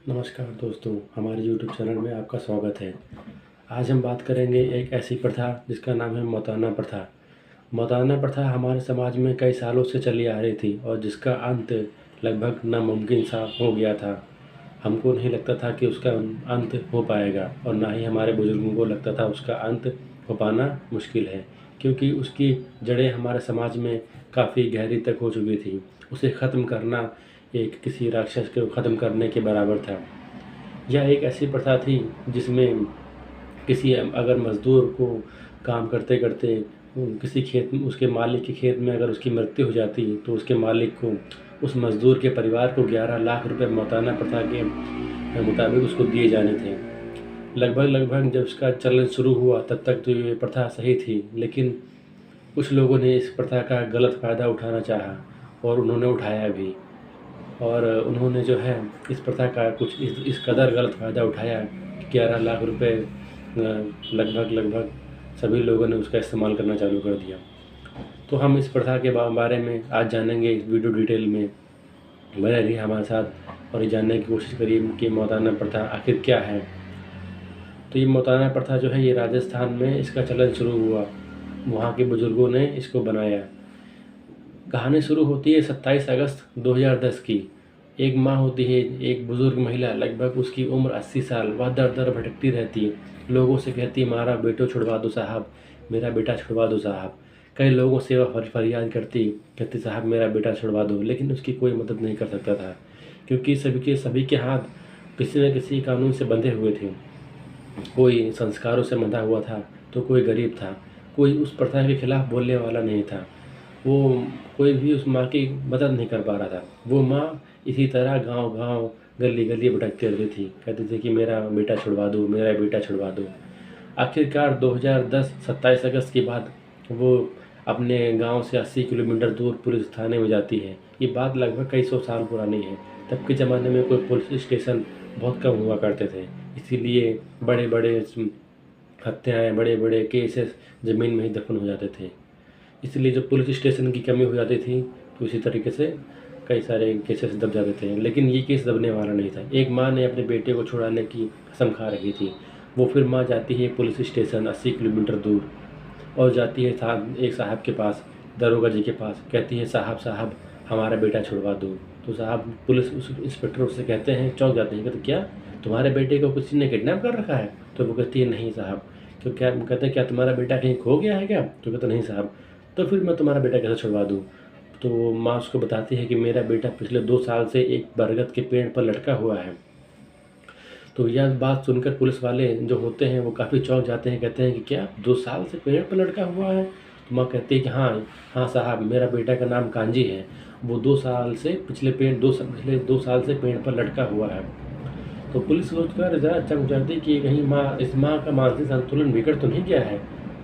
नमस्कार दोस्तों, हमारे YouTube चैनल में आपका स्वागत है। आज हम बात करेंगे एक ऐसी प्रथा जिसका नाम है मौताना प्रथा। मौताना प्रथा हमारे समाज में कई सालों से चली आ रही थी और जिसका अंत लगभग नामुमकिन सा हो गया था। हमको नहीं लगता था कि उसका अंत हो पाएगा और ना ही हमारे बुजुर्गों को लगता था उसका अंत हो पाना मुश्किल है, क्योंकि उसकी जड़ें हमारे समाज में काफ़ी गहरी तक हो चुकी थी। उसे ख़त्म करना एक किसी राक्षस को ख़त्म करने के बराबर था। यह एक ऐसी प्रथा थी जिसमें किसी अगर मज़दूर को काम करते-करते किसी खेत में उसके मालिक के खेत में अगर उसकी मृत्यु हो जाती तो उसके मालिक को उस मज़दूर के परिवार को 11 लाख रुपए मौताना प्रथा के मुताबिक उसको दिए जाने थे। लगभग जब इसका चलन शुरू हुआ तब तक तो ये प्रथा सही थी, लेकिन कुछ लोगों ने इस प्रथा का गलत फ़ायदा उठाना चाहा और उन्होंने उठाया भी। और उन्होंने जो है इस प्रथा का कुछ इस कदर गलत फ़ायदा उठाया कि 11 लाख रुपए लगभग सभी लोगों ने उसका इस्तेमाल करना चालू कर दिया। तो हम इस प्रथा के बारे में आज जानेंगे इस वीडियो डिटेल में। बने रहिए हमारे साथ और ये जानने की कोशिश करिए कि मौताना प्रथा आखिर क्या है। तो ये मौताना प्रथा जो है ये राजस्थान में इसका चलन शुरू हुआ। वहाँ के बुज़ुर्गों ने इसको बनाया। कहानी शुरू होती है 27 अगस्त 2010 की। एक माँ होती है, एक बुज़ुर्ग महिला, लगभग उसकी उम्र 80 साल। वह दर-दर भटकती रहती है। लोगों से कहती है, "हमारा बेटो छुड़वा दो साहब, मेरा बेटा छुड़वा दो साहब।" कई लोगों से वह फरियाद करती, कहती, "साहब मेरा बेटा छुड़वा दो।" लेकिन उसकी कोई मदद नहीं कर सकता था, क्योंकि सभी के हाथ किसी न किसी कानून से बंधे हुए थे। कोई संस्कारों से बंधा हुआ था, तो कोई गरीब था। कोई उस प्रथा के खिलाफ बोलने वाला नहीं था। वो कोई भी उस माँ की मदद नहीं कर पा रहा था। वो माँ इसी तरह गाँव-गाँव, गली-गली भटकती रहती थी। कहती थी कि मेरा बेटा छुड़वा दो, मेरा बेटा छुड़वा दो। आखिरकार 2010 27 अगस्त के बाद वो अपने गाँव से 80 किलोमीटर दूर पुलिस थाने में जाती है। ये बात लगभग कई सौ साल पुरानी है। तब के ज़माने में कोई पुलिस स्टेशन बहुत कम हुआ करते थे। इसीलिए बड़े-बड़े हत्याएँ, बड़े-बड़े केसेस ज़मीन में ही दफ़न हो जाते थे। इसलिए जब पुलिस स्टेशन की कमी हो जाती थी तो इसी तरीके से कई सारे केसेस दब जाते थे, लेकिन ये केस दबने वाला नहीं था। एक माँ ने अपने बेटे को छुड़ाने की कसम खा रखी थी। वो फिर माँ जाती है पुलिस स्टेशन 80 किलोमीटर दूर और जाती है एक साहब के पास, दरोगा जी के पास। कहती है, "साहब हमारा बेटा छुड़वा दो।" तो साहब पुलिस उस इंस्पेक्टर उससे कहते हैं, चौंक जाते हैं, कहते, "क्या तुम्हारे बेटे को किसी ने किडनैप कर रखा है?" तो वो कहती है, "नहीं साहब।" तो क्या कहते हैं, "क्या तुम्हारा बेटा कहीं खो गया है क्या?" तो कहते, "नहीं साहब।" "तो फिर मैं तुम्हारा बेटा कैसे छुड़वा दूँ?" तो माँ उसको बताती है कि मेरा बेटा पिछले 2 साल से एक बरगद के पेड़ पर लटका हुआ है। तो यह बात सुनकर पुलिस वाले जो होते हैं वो काफ़ी चौंक जाते हैं। कहते हैं कि क्या 2 साल से पेड़ पर लटका हुआ है? तो माँ कहती है कि हाँ साहब, मेरा बेटा का नाम कांजी है। वो 2 साल से पिछले 2 साल से पेड़ पर लटका हुआ है। तो पुलिस सोचकर ज़रा चौंक जाती है कि कहीं इस माँ का मानसिक संतुलन बिगड़ तो नहीं गया है।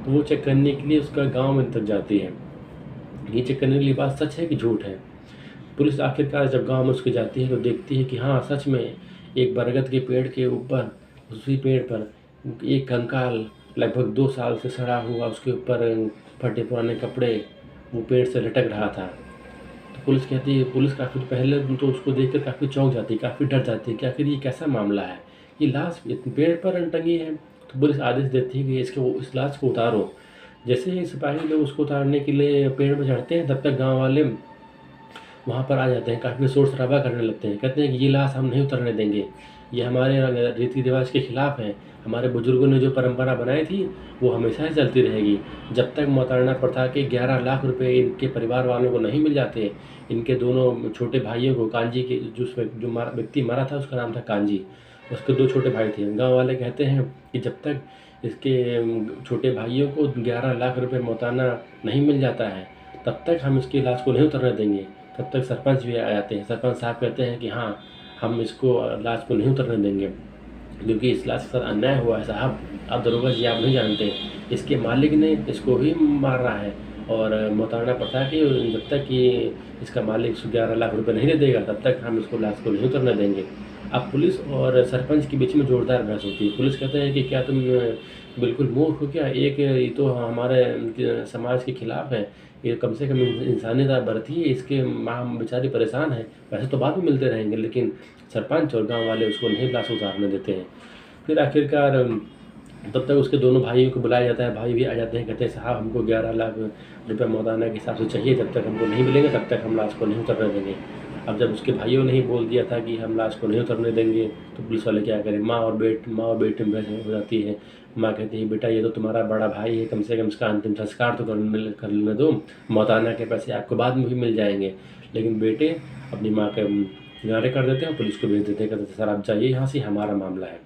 तो वो चेक करने के लिए उसका गाँव में तक जाती है। ये चेक करने के लिए बात सच है कि झूठ है। पुलिस आखिरकार जब गाँव में उसके जाती है तो देखती है कि हाँ, सच में एक बरगद के पेड़ के ऊपर, उसी पेड़ पर एक कंकाल लगभग 2 साल से सड़ा हुआ, उसके ऊपर फटे पुराने कपड़े वो पेड़ से लटक रहा था। तो पुलिस काफ़ी पहले तो उसको देखकर काफ़ी चौंक जाती है, काफ़ी डर जाती है कि आखिर ये कैसा मामला है? ये लाश पेड़ पर टंगी है। तो पुलिस आदेश देती है कि इस लाश को उतारो। जैसे ही सिपाही लोग उसको उतारने के लिए पेड़ पर चढ़ते हैं, तब तक गाँव वाले वहाँ पर आ जाते हैं, काफ़ी शोर-शराबा करने लगते हैं। कहते हैं कि ये लाश हम नहीं उतरने देंगे, ये हमारे रीति-रिवाज के खिलाफ है। हमारे बुजुर्गों ने जो परंपरा बनाई थी, वो हमेशा ही चलती रहेगी। जब तक मौताना प्रथा के 11 लाख रुपए इनके परिवार वालों को नहीं मिल जाते, इनके दोनों छोटे भाइयों को, कांजी के जो व्यक्ति मरा था उसका नाम था कांजी, उसके 2 छोटे भाई थे। गाँव वाले कहते हैं कि जब तक इसके छोटे भाइयों को 11 लाख रुपए मौताना नहीं मिल जाता है, तब तक हम इसकी लाश को नहीं उतरने देंगे। तब तक सरपंच भी आ जाते हैं। सरपंच साहब कहते हैं कि हाँ, हम इसको लाश को नहीं उतरने देंगे, क्योंकि इस लाश के साथ अन्याय हुआ है साहब। आप दरोगा जी, आप नहीं जानते, इसके मालिक ने इसको ही मार रहा है और मौताना प्रथा की जब तक कि इसका मालिक 11 लाख रुपए नहीं दे देगा, तब तक हम इसको लाश को नहीं उतरने देंगे। अब पुलिस और सरपंच के बीच में जोरदार बहस होती है। पुलिस कहते हैं कि क्या तुम बिल्कुल मूर्ख हो क्या? ये तो हमारे समाज के खिलाफ है। ये कम से कम इंसानियत बरती है, इसके माँ बेचारी परेशान है। वैसे तो बाद में मिलते रहेंगे, लेकिन सरपंच और गाँव वाले उसको नहीं लाश उतारने देते हैं। फिर आखिरकार तब तक उसके दोनों भाइयों को बुलाया जाता है। भाई भी आ जाते हैं, कहते हैं साहब हमको 11 लाख रुपये मौदाना के हिसाब से चाहिए, जब तक हमको नहीं मिलेंगे तब तक हम लाश को नहीं उतरने देंगे। अब जब उसके भाइयों ने ही बोल दिया था कि हम लाश को नहीं उतरने देंगे, तो पुलिस वाले क्या करें। माँ और बेटे में बहस हो जाती है। माँ कहती है बेटा ये तो तुम्हारा बड़ा भाई है, कम से कम इसका अंतिम संस्कार तो कर लेने दो, मौताना के पैसे आपको बाद में भी मिल जाएंगे। लेकिन बेटे अपनी माँ के किनारे कर देते हैं, पुलिस को भेज देते हैं, कहते हैं सर आप जाइए यहाँ से, हमारा मामला है।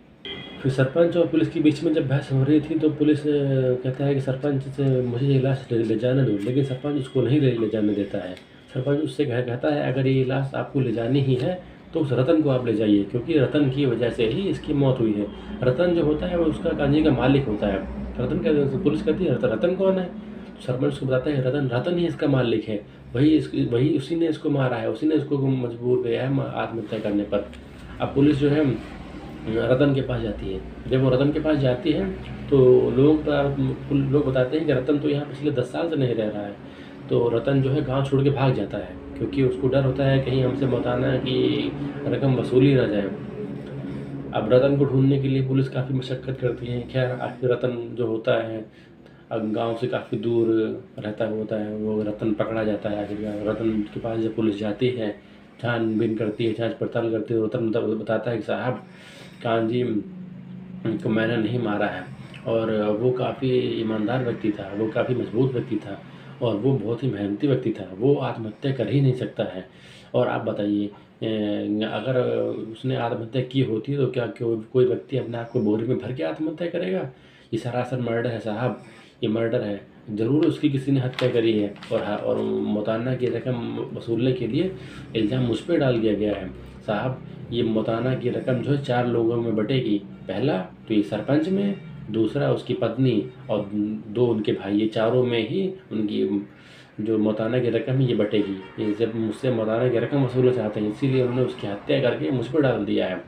फिर सरपंच और पुलिस के बीच में जब बहस हो रही थी, तो पुलिस कहता है कि सरपंच से मुझे ये लाश ले जाने दो, लेकिन सरपंच उसको नहीं ले जाने देता है। सरपंच उससे कहता है अगर ये लाश आपको ले जानी ही है तो उस रतन को आप ले जाइए, क्योंकि रतन की वजह से ही इसकी मौत हुई है। रतन जो होता है वो उसका कांजी का मालिक होता है। रतन क्या, पुलिस कहती है रतन कौन है। सरपंच उसको बताता है रतन ही इसका मालिक है, वही उसी ने इसको मारा है, उसी ने इसको मजबूर किया है आत्महत्या करने पर। अब पुलिस जो है रतन के पास जाती है। जब वो रतन के पास जाती है तो लोग बताते हैं कि रतन तो यहाँ पिछले 10 साल से नहीं रह रहा है। तो रतन जो है गांव छोड़ के भाग जाता है, क्योंकि उसको डर होता है कहीं हमसे मौताना की रकम वसूली ना जाए। अब रतन को ढूंढने के लिए पुलिस काफ़ी मशक्क़त करती है। खैर आखिर रतन जो होता है अब गांव से काफ़ी दूर रहता होता है, वो रतन पकड़ा जाता है। आखिर रतन के पास जब पुलिस जाती है, छानबीन करती है, जांच पड़ताल करती है, रतन बताता है कि साहब कांजी को मैंने नहीं मारा है। और वो काफ़ी ईमानदार व्यक्ति था, वो काफ़ी मजबूत व्यक्ति था, और वो बहुत ही मेहनती व्यक्ति था, वो आत्महत्या कर ही नहीं सकता है। और आप बताइए अगर उसने आत्महत्या की होती तो क्या कोई व्यक्ति अपने आप को बोरी में भर के आत्महत्या करेगा। ये सरासर मर्डर है साहब, ये मर्डर है। ज़रूर उसकी किसी ने हत्या करी है, और मौताना की रकम वसूलने के लिए इल्ज़ाम मुझ पर डाल दिया गया है। साहब ये मौताना की रकम जो है 4 लोगों में बटेगी। पहला तो ये सरपंच में, दूसरा उसकी पत्नी, और 2 उनके भाई। ये चारों में ही उनकी जो मौताना की रकम है ये बटेगी। ये जब मुझसे मौताना की रकम वसूलना चाहते हैं, इसीलिए उन्होंने उसकी हत्या करके मुझ पर डाल दिया है।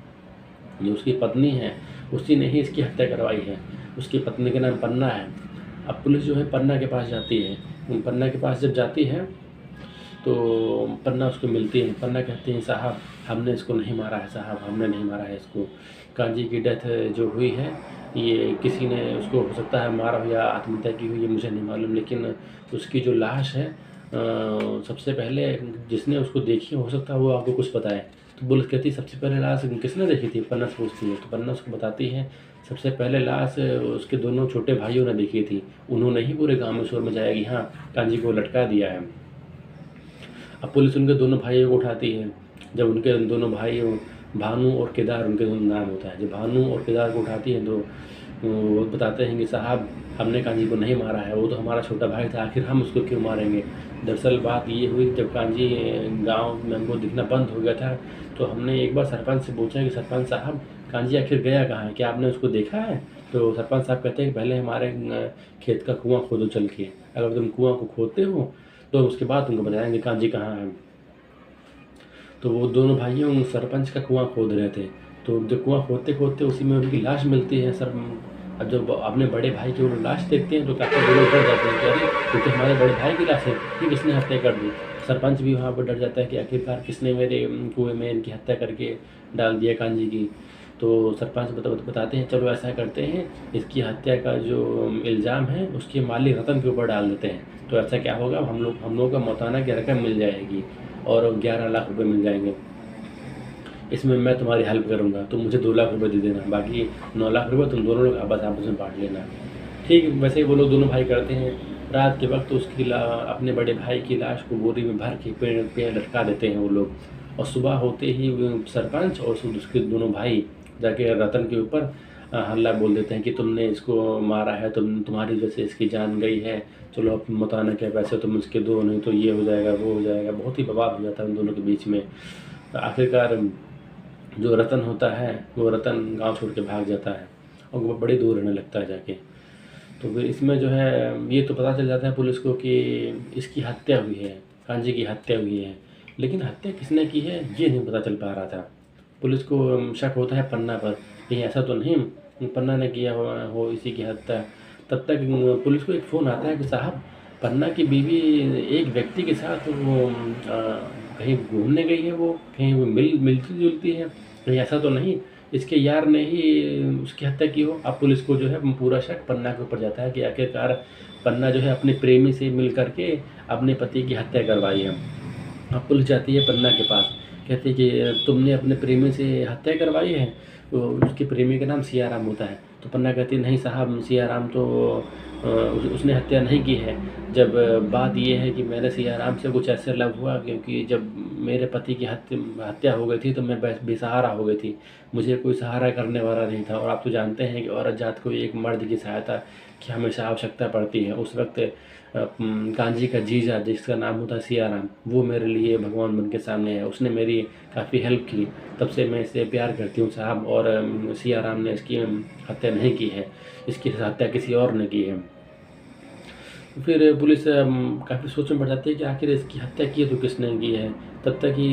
जो उसकी पत्नी है उसी ने ही इसकी हत्या करवाई है। उसकी पत्नी का नाम पन्ना है। अब पुलिस जो है पन्ना के पास जाती है। पन्ना के पास जब जाती है तो पन्ना उसको मिलती है। पन्ना कहती हैं साहब हमने इसको नहीं मारा है, साहब हमने नहीं मारा है इसको। कांजी की डेथ जो हुई है ये किसी ने उसको हो सकता है मारा हो या आत्महत्या की हुई, ये मुझे नहीं मालूम, लेकिन उसकी जो लाश है सबसे पहले जिसने उसको देखी हो सकता है वो आपको कुछ बताए। तो पुलिस कहती है सबसे पहले लाश किसने देखी थी। पन्ना से पूछती है, तो पन्ना उसको बताती है सबसे पहले लाश उसके दोनों छोटे भाइयों ने देखी थी। उन्होंने ही पूरे गाँव में शोर मचाया कि हाँ कांजी को लटका दिया है। अब पुलिस उनके दोनों भाइयों को उठाती है। जब उनके दोनों भाई भानु और केदार उनके दोनों नाम होता है, जब भानु और केदार को उठाती है तो वो बताते हैं कि साहब हमने कांजी को नहीं मारा है, वो तो हमारा छोटा भाई था, आखिर हम उसको क्यों मारेंगे। दरअसल बात ये हुई जब कांजी गांव में हमको दिखना बंद हो गया था, तो हमने एक बार सरपंच से पूछा कि सरपंच साहब कांजी आखिर गया कहाँ है, क्या आपने उसको देखा है। तो सरपंच साहब कहते हैं कि पहले हमारे खेत का कुआँ खोदो चल के, अगर तुम कुआँ को खोदते हो तो उसके बाद तुमको बताएंगे कांजी कहाँ है। तो वो दोनों भाइयों सरपंच का कुआँ खोद रहे थे। तो जब कुआँ खोदते खोदते उसी में उनकी लाश मिलती है। सर अब जब अपने बड़े भाई की वो लाश देखते हैं तो काफ़ी लोग डर जाते हैं कि अरे ये तो हमारे बड़े भाई की लाश है, ये किसने हत्या कर दी। सरपंच भी वहाँ पर डर जाता है कि आखिरकार किसने मेरे कुएँ में इनकी हत्या करके डाल दिया कांजी की। तो सरपंच बताते हैं चलो ऐसा करते हैं, इसकी हत्या का जो इल्ज़ाम है उसके मालिक रतन के ऊपर डाल देते हैं। तो ऐसा क्या होगा, हम लोगों का मौताना की रकम मिल जाएगी और 11 लाख रुपए मिल जाएंगे। इसमें मैं तुम्हारी हेल्प करूँगा, तुम मुझे 2 लाख रुपए दे देना, बाकी 9 लाख रुपए तुम दोनों लोग आपस में बांट लेना। ठीक वैसे ही वो लोग दोनों भाई करते हैं। रात के वक्त उसकी अपने बड़े भाई की लाश को बोरी में भर के पेड़ पे लटका देते हैं वो लोग। और सुबह होते ही सरपंच और उसके दोनों भाई जाके रतन के ऊपर हल्ला बोल देते हैं कि तुमने इसको मारा है, तुम्हारी वजह से इसकी जान गई है, चलो अब मताना क्या पैसे तुम इसके दो, नहीं तो ये हो जाएगा वो हो जाएगा। बहुत ही बवाल हो जाता है उन दोनों के बीच में। तो आखिरकार जो रतन होता है वो रतन गांव छोड़ के भाग जाता है और वो बड़ी दूर रहने लगता है जाके। तो फिर इसमें जो है ये तो पता चल जाता है पुलिस को कि इसकी हत्या हुई है, कांजी की हत्या हुई है, लेकिन हत्या किसने की है ये नहीं पता चल पा रहा था। पुलिस को शक होता है पन्ना पर, कहीं ऐसा तो नहीं पन्ना ने किया हो इसी की हत्या। तब तक पुलिस को एक फ़ोन आता है कि साहब पन्ना की बीवी एक व्यक्ति के साथ वो कहीं घूमने गई है, वो कहीं वो मिलती-जुलती है, कहीं ऐसा तो नहीं इसके यार ने ही उसकी हत्या की हो। अब पुलिस को जो है पूरा शक पन्ना के ऊपर जाता है कि आखिरकार पन्ना जो है अपने प्रेमी से मिल कर के अपने पति की हत्या करवाई है। अब पुलिस जाती है पन्ना के पास, कहती है कि तुमने अपने प्रेमी से हत्या करवाई है? तो उसके प्रेमी का नाम सियाराम होता है। तो पन्ना कहती है नहीं साहब, सियाराम तो उसने हत्या नहीं की है। जब बात ये है कि मेरे सियाराम से कुछ ऐसे लव हुआ, क्योंकि जब मेरे पति की हत्या हो गई थी तो मैं बेसहारा हो गई थी, मुझे कोई सहारा करने वाला नहीं था। और आप तो जानते हैं कि औरत जात को एक मर्द की सहायता की हमेशा आवश्यकता पड़ती है। उस वक्त कांजी का जीजा जिसका नाम होता है सियाराम, वो मेरे लिए भगवान बन के सामने है। उसने मेरी काफ़ी हेल्प की, तब से मैं इससे प्यार करती हूँ साहब। और सियाराम ने इसकी हत्या नहीं की है, इसकी हत्या किसी और ने की है। फिर पुलिस काफ़ी सोच में पड़ जाती है कि आखिर इसकी हत्या की तो किसने की है। तब तक कि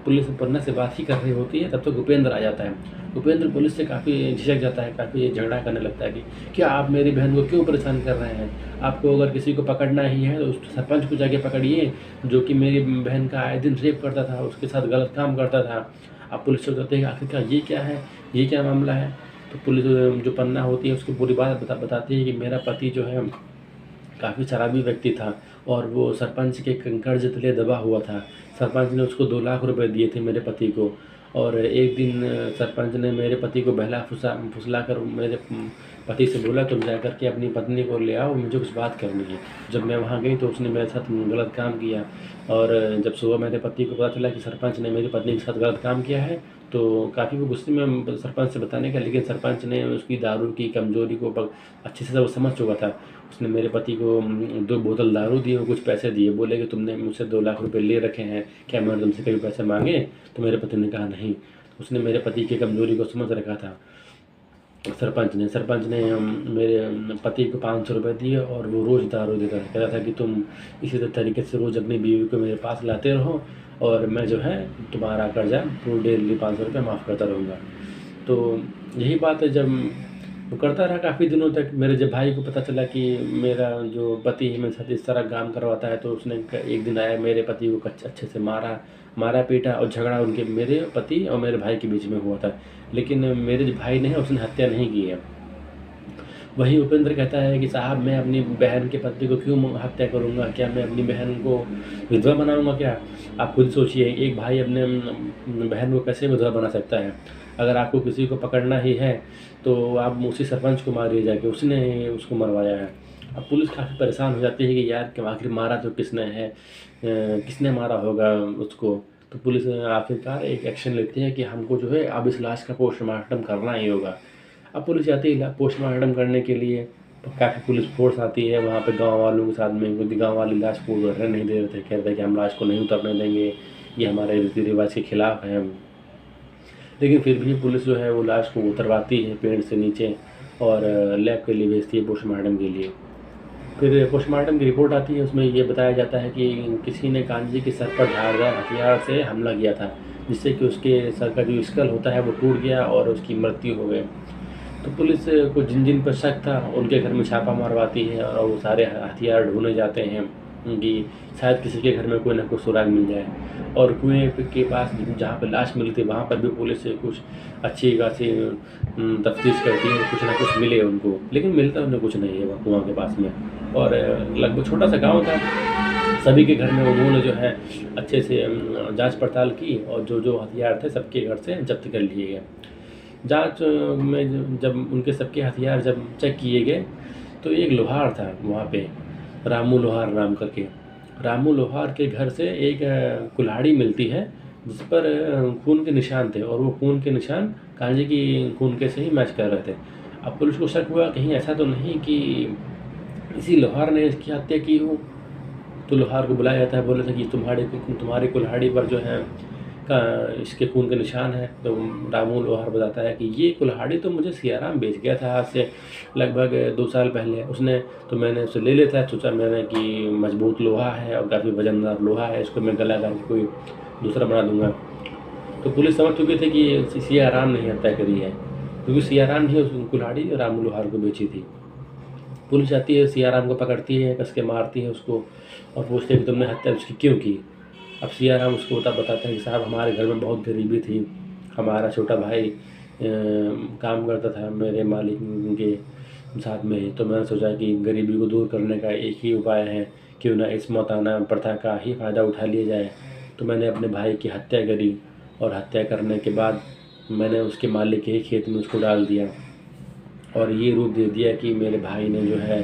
पुलिस पन्ना से बात ही कर रही होती है, तब तक उपेंद्र आ जाता है। उपेंद्र पुलिस से काफ़ी झिझक जाता है, काफ़ी झगड़ा करने लगता है कि क्या आप मेरी बहन को क्यों परेशान कर रहे हैं? आपको अगर किसी को पकड़ना ही है तो उस सरपंच को जाके पकड़िए, जो कि मेरी बहन का आए दिन रेप करता था, उसके साथ गलत काम करता था। अब पुलिस से कहते हैं कि आखिरकार ये क्या है, ये क्या मामला है? तो पुलिस जो पन्ना होती है उसकी पूरी बात बताती है कि मेरा पति जो है काफ़ी शराबी व्यक्ति था और वो सरपंच के कर्ज तले दबा हुआ था। सरपंच ने उसको 2 लाख रुपए दिए थे मेरे पति को, और एक दिन सरपंच ने मेरे पति को बहला फुसला कर मेरे पति से बोला तुम जा कर के अपनी पत्नी को ले आओ, मुझे कुछ बात करनी है। जब मैं वहाँ गई तो उसने मेरे साथ गलत काम किया, और जब सुबह मेरे पति को पता चला कि सरपंच ने मेरी पत्नी के साथ गलत काम किया है तो काफ़ी वो गुस्से में सरपंच से बताने का, लेकिन सरपंच ने उसकी दारू की कमज़ोरी को अच्छे से वो समझ चुका था। उसने मेरे पति को 2 बोतल दारू दी और कुछ पैसे दिए, बोले कि तुमने मुझसे 2 लाख रुपए ले रखे हैं, क्या मैंने तुमसे कभी पैसे मांगे? तो मेरे पति ने कहा नहीं। उसने मेरे पति की कमज़ोरी को समझ रखा था सरपंच ने मेरे पति को 500 रुपये दिए और वो रोज़ दारू देता था। कहता था कि तुम इसी तरीके से रोज़ अपनी बीवी को मेरे पास लाते रहो और मैं जो है तुम्हारा कर्जा डेली 500 रुपये माफ़ करता रहूँगा। तो यही बात है, जब वो करता रहा काफ़ी दिनों तक। मेरे जब भाई को पता चला कि मेरा जो पति है मेरे साथ इस तरह काम करवाता है, तो उसने एक दिन आया, मेरे पति को अच्छे से मारा पीटा, और झगड़ा उनके मेरे पति और मेरे भाई के बीच में हुआ था। लेकिन मेरे जो भाई ने उसने हत्या नहीं की है। वहीं उपेंद्र कहता है कि साहब मैं अपनी बहन के पति को क्यों हत्या करूँगा? क्या मैं अपनी बहन को विधवा बनाऊँगा क्या? आप खुद सोचिए, एक भाई अपने बहन को कैसे विधवा बना सकता है? अगर आपको किसी को पकड़ना ही है तो आप उसी सरपंच को मारिए जाके, उसने उसको मरवाया है। अब पुलिस काफ़ी परेशान हो जाती है कि यार कि आखिर मारा तो किसने है, किसने मारा होगा उसको। तो पुलिस आखिरकार एक एक्शन लेती है कि हमको जो है अब इस लाश का पोस्टमार्टम करना ही होगा। अब पुलिस जाती है पोस्टमार्टम करने के लिए, काफ़ी पुलिस फोर्स आती है वहाँ पे गांव वालों के साथ में, क्योंकि गांव वाले लाश को उतरने नहीं दे रहे थे। कह रहे थे कि हम लाश को नहीं उतरने देंगे, ये हमारे रीति रिवाज के खिलाफ है। लेकिन फिर भी पुलिस जो है वो लाश को उतरवाती है पेड़ से नीचे और लैब के लिए भेजती है पोस्टमार्टम के लिए। फिर पोस्टमार्टम की रिपोर्ट आती है, उसमें ये बताया जाता है कि किसी ने कांजी के सर पर धारदार हथियार से हमला किया था, जिससे कि उसके सर का जो स्कल होता है वो टूट गया और उसकी मृत्यु हो गई। तो पुलिस को जिन पर शक था उनके घर में छापा मारवाती है और वो सारे हथियार ढूंढे जाते हैं कि शायद किसी के घर में कोई ना कोई सुराग मिल जाए। और कुएं के पास जहाँ पर लाश मिली थी वहाँ पर भी पुलिस से कुछ अच्छी खासी तफ्तीश करती है, कुछ ना कुछ मिले उनको, लेकिन मिलता उन्हें कुछ नहीं है वहाँ कुआं के पास में। और लगभग छोटा सा गाँव था, सभी के घर में उन्होंने जो है अच्छे से जांच पड़ताल की और जो हथियार थे सबके घर से जब्त कर लिए गए। जांच में जब उनके सबके हथियार जब चेक किए गए तो एक लोहार था वहाँ पे, रामू लोहार नाम करके। रामू लोहार के घर से एक कुल्हाड़ी मिलती है जिस पर खून के निशान थे, और वो खून के निशान कांजी की खून के से ही मैच कर रहे थे। अब पुलिस को शक हुआ कहीं ऐसा तो नहीं कि इसी लोहार ने इसकी हत्या की हो। तो लोहार को बुलाया जाता है, बोला था कि तुम्हारी कुल्हाड़ी पर जो है इसके खून के निशान है। तो रामू लोहार बताता है कि ये कुल्हाड़ी तो मुझे सियाराम बेच गया था आज से लगभग 2 साल पहले। उसने तो मैंने उसे ले लेता है, सोचा मैंने कि मजबूत लोहा है और काफ़ी वजनदार लोहा है, इसको मैं गला करके कोई दूसरा बना दूंगा। तो पुलिस समझ चुकी थी कि सियाराम ने हत्या करी है, क्योंकि सियाराम ही उस कुल्हाड़ी रामू लोहार को बेची थी। पुलिस आती है, सियाराम को पकड़ती है, कस के मारती है उसको और पूछते हैं कि तुमने हत्या उसकी क्यों की। अब सियाराम उसको बताता है कि साहब हमारे घर में बहुत गरीबी थी, हमारा छोटा भाई काम करता था मेरे मालिक के साथ में ही, तो मैंने सोचा कि गरीबी को दूर करने का एक ही उपाय है, क्यों ना इस मौताना प्रथा का ही फ़ायदा उठा लिया जाए। तो मैंने अपने भाई की हत्या करी और हत्या करने के बाद मैंने उसके मालिक के ही खेत में उसको डाल दिया और ये रूप दे दिया कि मेरे भाई ने जो है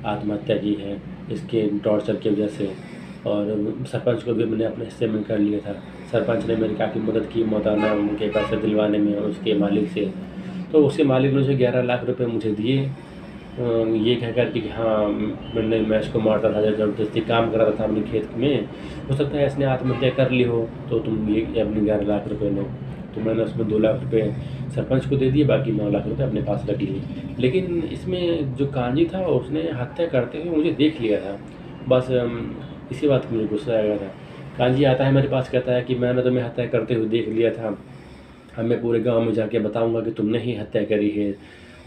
आत्महत्या की है इसके टॉर्चर की वजह से। और सरपंच को भी मैंने अपने हिस्से में कर लिया था। सरपंच ने मेरी काफ़ी मदद की मौताना उनके पैसे दिलवाने में और उसके मालिक से। तो उसके मालिक ने मुझे 11 लाख रुपए मुझे दिए, ये कह कर कि हाँ मैं इसको मारता था, ज़बरदस्ती काम कराता था अपने खेत में, हो सकता है इसने आत्महत्या कर ली हो, तो तुम ये अपने 11 लाख रुपए लो। तो मैंने उसमें 2 लाख रुपए सरपंच को दे दिए, बाकी 9 लाख रुपए अपने पास रख लिए। लेकिन इसमें जो कांजी था उसने हत्या करते हुए मुझे देख लिया था, बस इसी बात पर मुझे गुस्सा आ गया था। कांजी आता है मेरे पास, कहता है कि मैंने तुम्हें हत्या करते हुए देख लिया था, अब मैं पूरे गांव में जाके बताऊंगा कि तुमने ही हत्या करी है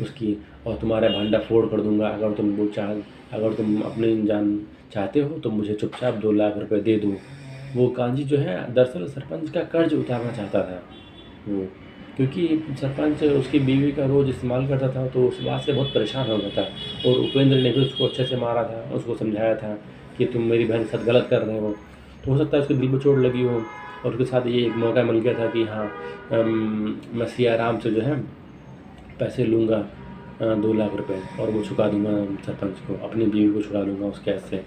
उसकी, और तुम्हारा भांडा फोड़ कर दूंगा। अगर तुम अपनी जान चाहते हो तो मुझे चुपचाप 2 लाख रुपए दे दो। वो कांजी जो है दरअसल सरपंच का कर्ज उतारना चाहता था वो, क्योंकि सरपंच उसकी बीवी का रोज़ इस्तेमाल करता था, तो उस बात से बहुत परेशान हो गया था। और उपेंद्र ने भी उसको अच्छे से मारा था, उसको समझाया था कि तुम मेरी बहन के साथ गलत कर रहे हो। तो हो सकता है उसके दिल को चोट लगी हो और उसके साथ ये एक मौका मिल गया था कि हाँ मैं सियाराम से जो है पैसे लूँगा 2 लाख रुपए और वो चुका दूँगा सरपंच को, अपनी बीवी को छुड़ा लूँगा उस केस से।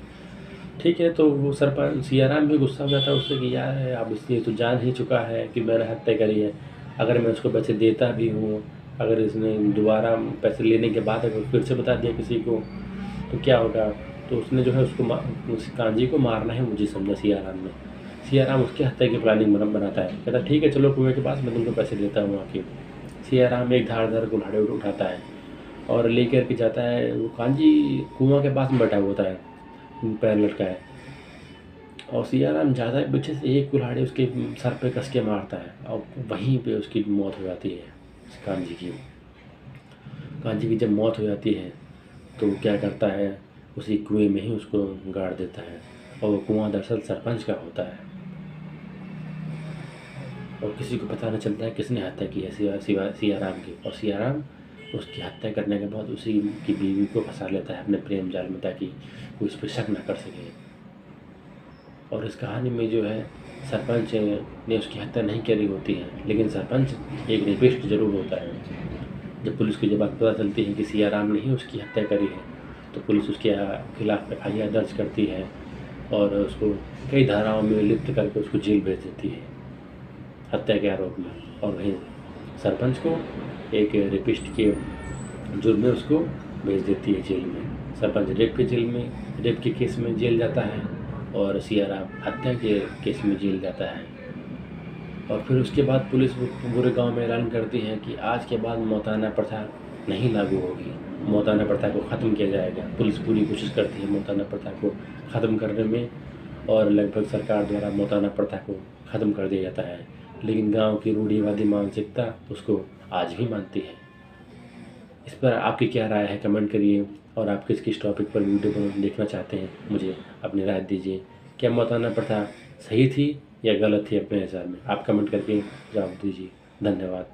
ठीक है, तो वो सरपंच सियाराम भी गुस्सा हो गया था उससे कि यार अब इसने तो जान ही चुका है कि मैंने हत्या करी है, अगर मैं उसको पैसे देता भी हूँ, अगर इसने दोबारा पैसे लेने के बाद अगर फिर से बता दिया किसी को तो क्या होगा। तो उसने जो है उस कांजी को मारना है मुझे समझा सियाराम ने। सियाराम उसकी हत्या की प्लानिंग बनाता है, कहता ठीक है चलो कुएं के पास मैं तुमको पैसे देता हूँ आके। सियाराम एक धारदार कुल्हाड़ी उठाता है और लेकर के जाता है। वो कांजी कुआं के पास में बैठा हुआ होता है, पैर लटकाए, और सियाराम ज़्यादा पीछे से एक कुल्हाड़ी उसके सर पे कस के मारता है और वहीं पे उसकी मौत हो जाती है कांजी की। कांजी की जब मौत हो जाती है तो वो क्या करता है, उसी कुएं में ही उसको गाड़ देता है, और वो कुआं दरअसल सरपंच का होता है और किसी को पता नहीं चलता है किसने हत्या की है सियाराम की। और सियाराम उसकी हत्या करने के बाद उसी की बीवी को फंसा लेता है अपने प्रेम जाल में, ताकि वो इस पर शक न कर सके। और इस कहानी में जो है सरपंच ने उसकी हत्या नहीं करी होती है, लेकिन सरपंच एक रेपिस्ट जरूर होता है। जब पुलिस को जब बात पता चलती है कि सियाराम ने ही उसकी हत्या करी है, तो पुलिस उसके खिलाफ FIR दर्ज करती है और उसको कई धाराओं में लिप्त करके उसको जेल भेज देती है हत्या के आरोप में। और वहीं सरपंच को एक रेपिस्ट के जुर्म में उसको भेज देती है जेल में। सरपंच रेप के केस में जेल जाता है और सियाराम हत्या के केस में जेल जाता है। और फिर उसके बाद पुलिस पूरे गांव में ऐलान करती है कि आज के बाद मौताना प्रथा नहीं लागू होगी, मौताना प्रथा को ख़त्म किया जाएगा। पुलिस पूरी कोशिश करती है मौताना प्रथा को ख़त्म करने में और लगभग सरकार द्वारा मौताना प्रथा को ख़त्म कर दिया जाता है, लेकिन गांव की रूढ़िवादी मानसिकता उसको आज भी मानती है। इस पर आपकी क्या राय है कमेंट करिए, और आप किस किस टॉपिक पर वीडियो को देखना चाहते हैं मुझे अपनी राय दीजिए। क्या मौताना प्रथा सही थी या गलत थी अपने हिसाब में, आप कमेंट करके जवाब दीजिए। धन्यवाद।